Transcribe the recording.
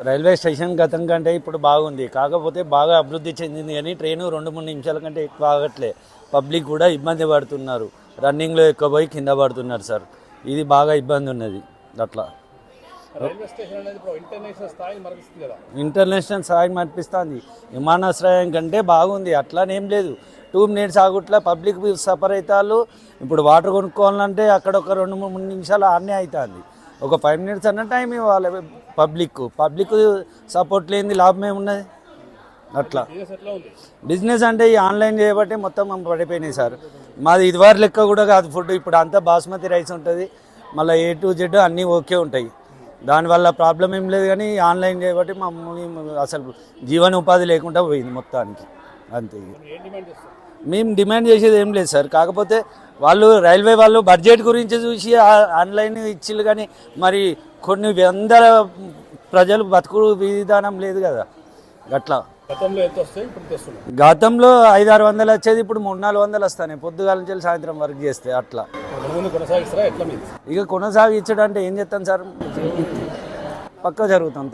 Railway station గతం కంటే ఇప్పుడు బాగుంది, కాకపోతే బాగా అభివృద్ధి చెందింది కానీ ట్రైను 2-3 నిమిషాల కంటే ఎక్కువ ఆగట్లే. పబ్లిక్ కూడా ఇబ్బంది పడుతున్నారు, రన్నింగ్లో ఎక్కువ పోయి కింద పడుతున్నారు సార్. ఇది బాగా ఇబ్బంది ఉన్నది. అట్లా రైల్వే స్టేషన్ అనేది ఇప్పుడు ఇంటర్నేషనల్ స్థాయిని మరిపిస్తుంది కదా. ఇంటర్నేషనల్ స్థాయి మర్పిస్తుంది. విమానాశ్రయం కంటే బాగుంది, అట్లానేం లేదు. 2 మినిట్స్ ఆగుట్లా పబ్లిక్ సఫర్ అవుతారు. ఇప్పుడు వాటర్ కొనుక్కోవాలంటే అక్కడ ఒక 2-3 నిమిషాలు ఆడనే అవుతుంది. ఒక 5 మినిట్స్ అన్న టైం ఇవ్వాలి పబ్లిక్ సపోర్ట్ లేనిది లాభం ఏమున్నది. అట్లా బిజినెస్ అంటే ఈ ఆన్లైన్ చేయబట్టి మొత్తం పడిపోయినాయి సార్. మాది ఇదివరకు లెక్క కూడా కాదు ఫుడ్, ఇప్పుడు అంతా బాస్మతి రైస్ ఉంటుంది, మళ్ళీ A to Z అన్నీ ఓకే ఉంటాయి. దానివల్ల ప్రాబ్లం ఏం లేదు, కానీ ఆన్లైన్ చేయబట్టి మమ్మల్ని అసలు జీవనోపాధి లేకుండా పోయింది మొత్తానికి. అంతే. మేము డిమాండ్ చేసేది ఏం లేదు సార్, కాకపోతే రైల్వే వాళ్ళు బడ్జెట్ గురించి చూసి ఆన్లైన్ ఇచ్చిళ్ళు, కానీ మరి కొన్ని వందల ప్రజలు బతుకు విధానం లేదు కదా. అట్లా గతంలో 500-600 వచ్చేది, ఇప్పుడు 300-400 వస్తాయి పొద్దుగాల నుంచి సాయంత్రం వరకు చేస్తే. అట్లా ఇక కొనసాగించడం అంటే ఏం చేస్తాం సార్, పక్క జరుగుతాం.